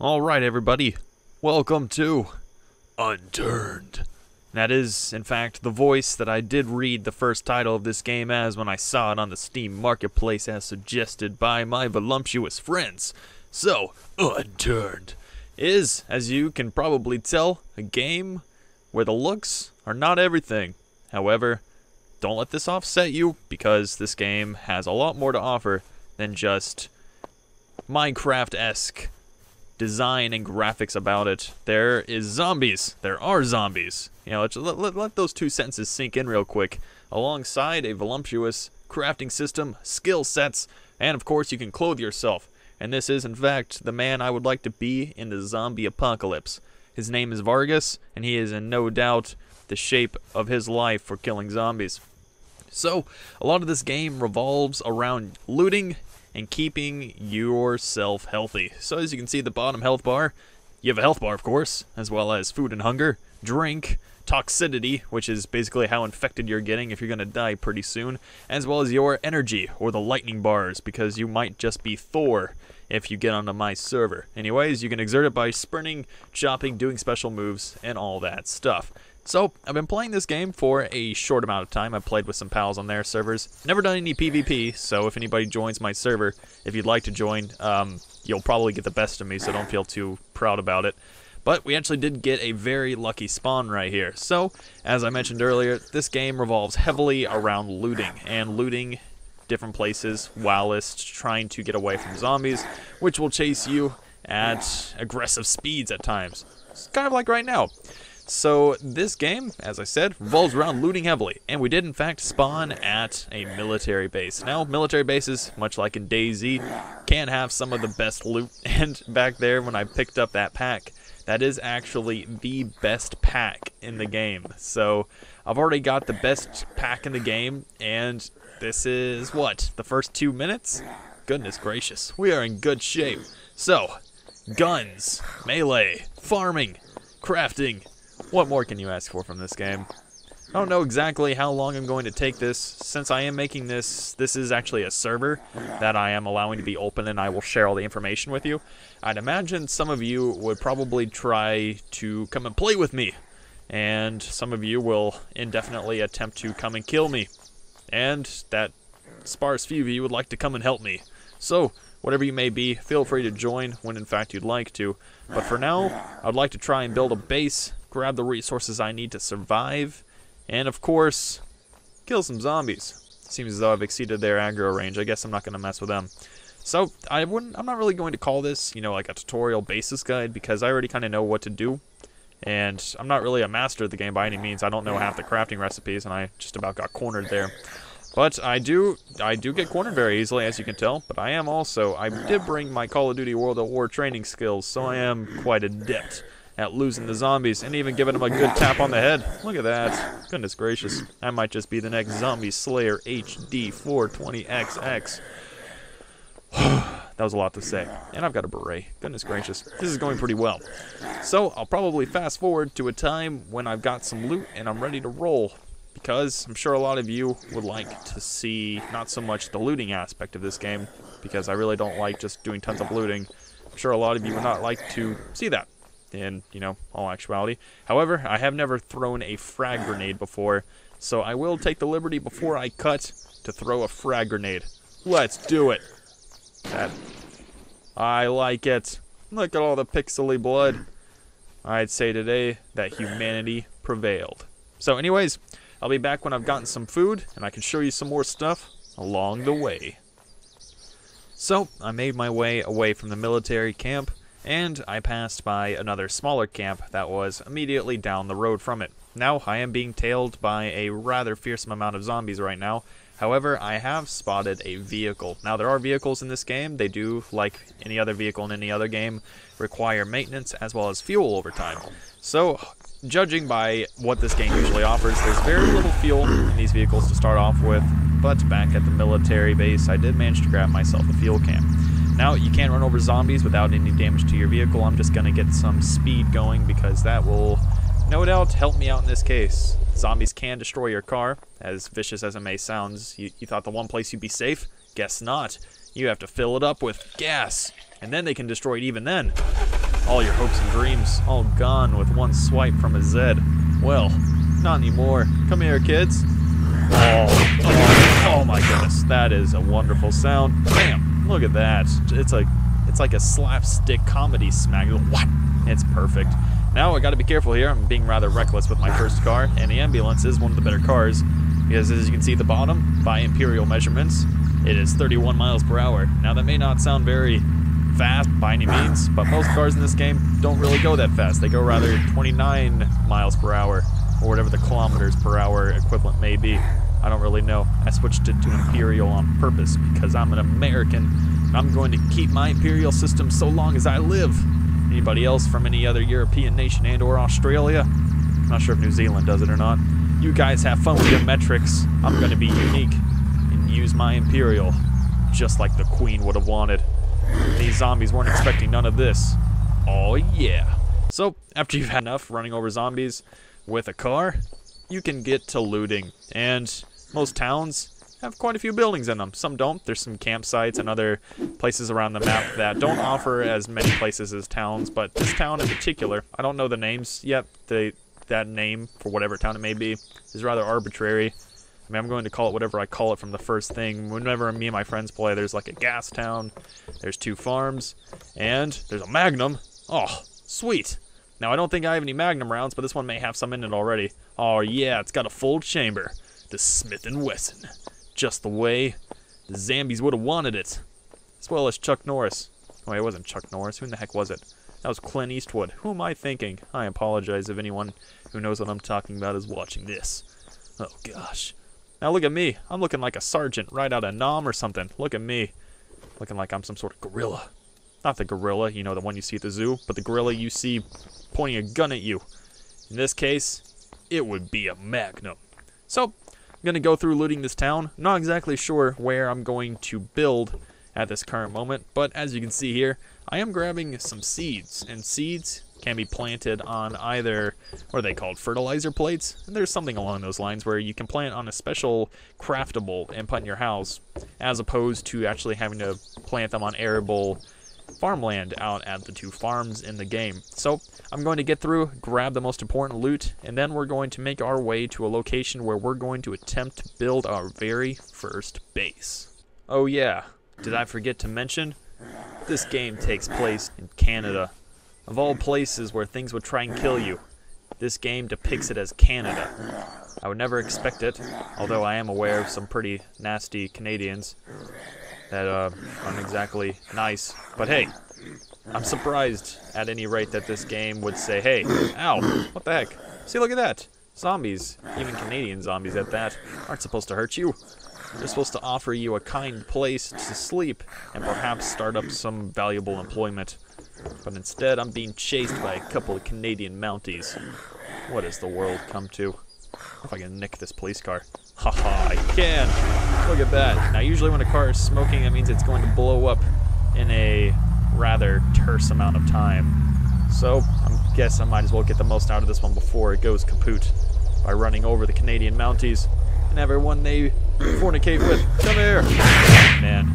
Alright everybody, welcome to Unturned. That is, in fact, the voice that I did read the first title of this game as when I saw it on the Steam Marketplace as suggested by my voluptuous friends. So, Unturned is, as you can probably tell, a game where the looks are not everything. However, don't let this offset you, because this game has a lot more to offer than just Minecraft-esque design and graphics about it. There is zombies. There are zombies. You know, let those two sentences sink in real quick. Alongside a voluptuous crafting system, skill sets, and of course you can clothe yourself. And this is in fact the man I would like to be in the zombie apocalypse. His name is Vargas, and he is in no doubt the shape of his life for killing zombies. So, a lot of this game revolves around looting and keeping yourself healthy. So as you can see at the bottom health bar, you have a health bar of course, as well as food and hunger, drink, toxicity, which is basically how infected you're getting if you're gonna die pretty soon, as well as your energy, or the lightning bars, because you might just be Thor if you get onto my server. Anyways, you can exert it by sprinting, chopping, doing special moves, and all that stuff. So, I've been playing this game for a short amount of time. I've played with some pals on their servers. Never done any PvP, so if anybody joins my server, if you'd like to join, you'll probably get the best of me, so don't feel too proud about it. But we actually did get a very lucky spawn right here. So, as I mentioned earlier, this game revolves heavily around looting, and looting different places whilst trying to get away from zombies, which will chase you at aggressive speeds at times. It's kind of like right now. So this game, as I said, revolves around looting heavily, and we did in fact spawn at a military base. Now, military bases, much like in Dayz, can have some of the best loot, and back there when I picked up that pack, that is actually the best pack in the game. So I've already got the best pack in the game, and this is, what, the first 2 minutes? Goodness gracious, we are in good shape. So, guns, melee, farming, crafting. What more can you ask for from this game? I don't know exactly how long I'm going to take this. Since I am making this is actually a server that I am allowing to be open, and I will share all the information with you. I'd imagine some of you would probably try to come and play with me, and some of you will indefinitely attempt to come and kill me, and that sparse few of you would like to come and help me. So, whatever you may be, feel free to join when in fact you'd like to. But for now, I'd like to try and build a base, grab the resources I need to survive, and of course, kill some zombies. Seems as though I've exceeded their aggro range. I guess I'm not going to mess with them. So, I'm not really going to call this, you know, like a tutorial basis guide, because I already kind of know what to do. And I'm not really a master of the game by any means. I don't know half the crafting recipes, and I just about got cornered there. But I do get cornered very easily, as you can tell. But I did bring my Call of Duty World at War training skills, so I am quite adept at losing the zombies and even giving them a good tap on the head. Look at that. Goodness gracious. I might just be the next Zombie Slayer HD 420XX. That was a lot to say. And I've got a beret. Goodness gracious. This is going pretty well. So I'll probably fast forward to a time when I've got some loot and I'm ready to roll. Because I'm sure a lot of you would like to see not so much the looting aspect of this game, because I really don't like just doing tons of looting. I'm sure a lot of you would not like to see that in, you know, all actuality. However, I have never thrown a frag grenade before, so I will take the liberty before I cut to throw a frag grenade. Let's do it. I like it. Look at all the pixely blood. I'd say today that humanity prevailed. So anyways, I'll be back when I've gotten some food, and I can show you some more stuff along the way. So, I made my way away from the military camp, and I passed by another smaller camp that was immediately down the road from it. Now, I am being tailed by a rather fearsome amount of zombies right now. However, I have spotted a vehicle. Now, there are vehicles in this game. They do, like any other vehicle in any other game, require maintenance as well as fuel over time. So, judging by what this game usually offers, there's very little fuel in these vehicles to start off with, but back at the military base, I did manage to grab myself a fuel can. Now, you can't run over zombies without any damage to your vehicle. I'm just going to get some speed going, because that will, no doubt, help me out in this case. Zombies can destroy your car, as vicious as it may sound. You thought the one place you'd be safe? Guess not. You have to fill it up with gas, and then they can destroy it even then. All your hopes and dreams, all gone with one swipe from a Z. Well, not anymore. Come here, kids. Oh my goodness, that is a wonderful sound. Bam! Look at that. It's like a slapstick comedy smack. What? It's perfect. Now I gotta be careful here. I'm being rather reckless with my first car, and the ambulance is one of the better cars, because as you can see at the bottom, by Imperial measurements, it is 31 miles per hour. Now that may not sound very fast by any means, but most cars in this game don't really go that fast. They go rather 29 miles per hour, or whatever the kilometers per hour equivalent may be. I don't really know. I switched it to Imperial on purpose because I'm an American, and I'm going to keep my Imperial system so long as I live. Anybody else from any other European nation and or Australia? I'm not sure if New Zealand does it or not. You guys have fun with your metrics. I'm going to be unique and use my Imperial, just like the Queen would have wanted. These zombies weren't expecting none of this. Oh yeah. So, after you've had enough running over zombies with a car, you can get to looting. And most towns have quite a few buildings in them. Some don't. There's some campsites and other places around the map that don't offer as many places as towns, but this town in particular, I don't know the names yet. That name, for whatever town it may be, is rather arbitrary. I mean, I'm going to call it whatever I call it from the first thing. Whenever me and my friends play, there's like a gas town, there's 2 farms, and there's a Magnum. Oh, sweet. Now, I don't think I have any Magnum rounds, but this one may have some in it already. Oh yeah, it's got a full chamber. The Smith & Wesson. Just the way the Zambies would have wanted it. As well as Chuck Norris. Oh, it wasn't Chuck Norris. Who in the heck was it? That was Clint Eastwood. Who am I thinking? I apologize if anyone who knows what I'm talking about is watching this. Oh, gosh. Now look at me. I'm looking like a sergeant right out of Nam or something. Look at me. Looking like I'm some sort of gorilla. Not the gorilla, you know, the one you see at the zoo, but the gorilla you see pointing a gun at you. In this case, it would be a Magnum. So, I'm going to go through looting this town. Not exactly sure where I'm going to build at this current moment, but as you can see here, I am grabbing some seeds, and seeds can be planted on either, what are they called, fertilizer plates? And there's something along those lines where you can plant on a special craftable and put in your house, as opposed to actually having to plant them on arable farmland out at the 2 farms in the game. So I'm going to get through, grab the most important loot, and then we're going to make our way to a location where we're going to attempt to build our very first base. Oh yeah, did I forget to mention? This game takes place in Canada. Of all places where things would try and kill you, this game depicts it as Canada. I would never expect it, although I am aware of some pretty nasty Canadians that aren't exactly nice. But hey, I'm surprised at any rate that this game would say, hey, ow, what the heck? See, look at that. Zombies, even Canadian zombies at that, aren't supposed to hurt you. They're supposed to offer you a kind place to sleep and perhaps start up some valuable employment. But instead, I'm being chased by a couple of Canadian Mounties. What has the world come to? If I can nick this police car. Haha, I can! Look at that. Now, usually when a car is smoking, that means it's going to blow up in a rather terse amount of time. So, I guess I might as well get the most out of this one before it goes kaput by running over the Canadian Mounties and everyone they fornicate with. Come here! Man,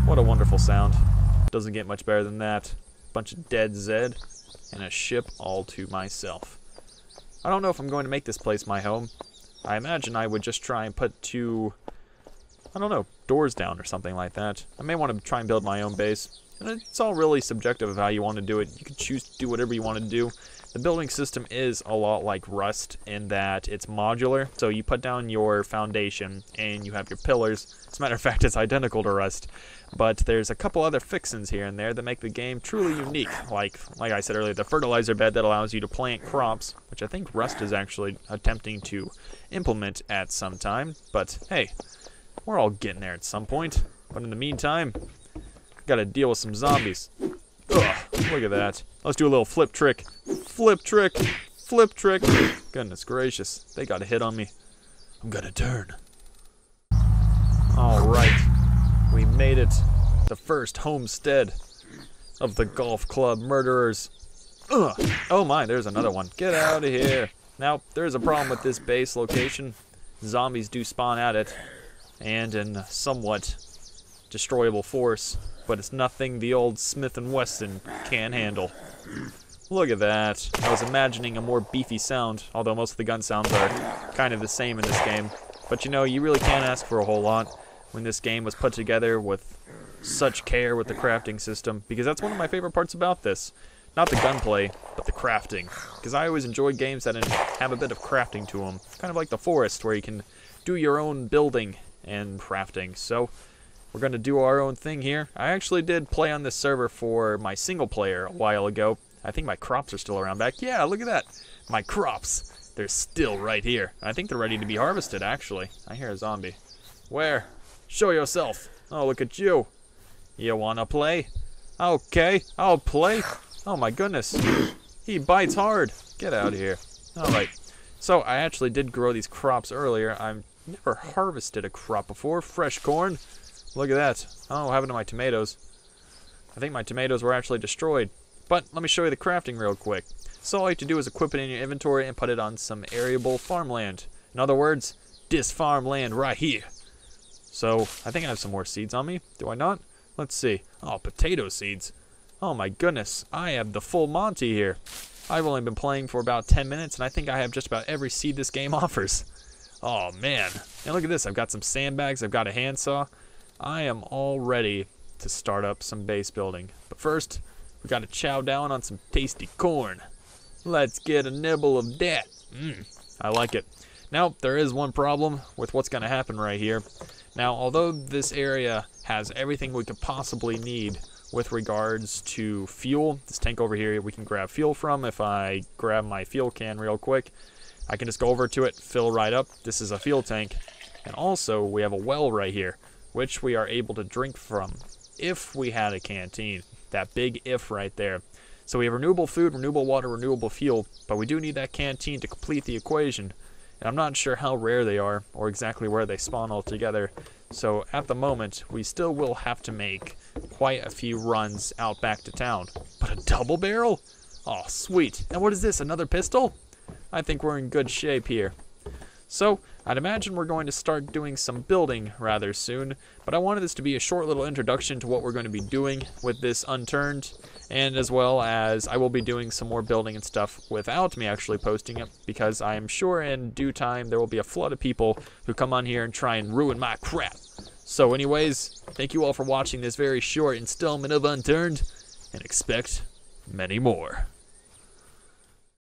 what a wonderful sound. Doesn't get much better than that. Bunch of dead Zed and a ship all to myself. I don't know if I'm going to make this place my home. I imagine I would just try and put 2, I don't know, doors down or something like that. I may want to try and build my own base. And it's all really subjective of how you want to do it. You can choose to do whatever you want to do. The building system is a lot like Rust in that it's modular. So you put down your foundation and you have your pillars. As a matter of fact, it's identical to Rust. But there's a couple other fixins here and there that make the game truly unique. Like I said earlier, the fertilizer bed that allows you to plant crops, which I think Rust is actually attempting to implement at some time. But hey, we're all getting there at some point. But in the meantime, gotta deal with some zombies. Ugh, look at that. Let's do a little flip trick. Flip trick. Flip trick. Goodness gracious. They got a hit on me. I'm gonna turn. Alright. We made it. The first homestead of the golf club murderers. Ugh. Oh my, there's another one. Get out of here. Now, there's a problem with this base location. Zombies do spawn at it. And in somewhat destroyable force. But it's nothing the old Smith & Wesson can't handle. Look at that. I was imagining a more beefy sound, although most of the gun sounds are kind of the same in this game. But you know, you really can't ask for a whole lot when this game was put together with such care with the crafting system, because that's one of my favorite parts about this. Not the gunplay, but the crafting. Because I always enjoy games that have a bit of crafting to them. Kind of like The Forest, where you can do your own building and crafting. So, we're going to do our own thing here. I actually did play on this server for my single player a while ago. I think my crops are still around back. Yeah, look at that. My crops. They're still right here. I think they're ready to be harvested, actually. I hear a zombie. Where? Show yourself. Oh, look at you. You want to play? Okay, I'll play. Oh my goodness, he bites hard. Get out of here. Alright, so I actually did grow these crops earlier. I've never harvested a crop before. Fresh corn. Look at that. Oh, what happened to my tomatoes? I think my tomatoes were actually destroyed. But let me show you the crafting real quick. So all you have to do is equip it in your inventory and put it on some arable farmland. In other words, this farmland right here. So, I think I have some more seeds on me. Do I not? Let's see. Oh, potato seeds. Oh my goodness, I have the full Monty here. I've only been playing for about 10 minutes, and I think I have just about every seed this game offers. Oh man, and look at this, I've got some sandbags, I've got a handsaw. I am all ready to start up some base building. But first, we gotta chow down on some tasty corn. Let's get a nibble of that. I like it. Now, there is one problem with what's gonna happen right here. Now, although this area has everything we could possibly need with regards to fuel, this tank over here we can grab fuel from. If I grab my fuel can real quick, I can just go over to it, fill right up. This is a fuel tank. And also, we have a well right here, which we are able to drink from if we had a canteen. That big if right there. So we have renewable food, renewable water, renewable fuel, but we do need that canteen to complete the equation. And I'm not sure how rare they are or exactly where they spawn altogether. So at the moment, we still will have to make quite a few runs out back to town. But a double barrel? Oh, sweet. And what is this, another pistol? I think we're in good shape here. So, I'd imagine we're going to start doing some building rather soon, but I wanted this to be a short little introduction to what we're going to be doing with this Unturned, and as well as I will be doing some more building and stuff without me actually posting it, because I am sure in due time there will be a flood of people who come on here and try and ruin my crap. So anyways, thank you all for watching this very short installment of Unturned, and expect many more.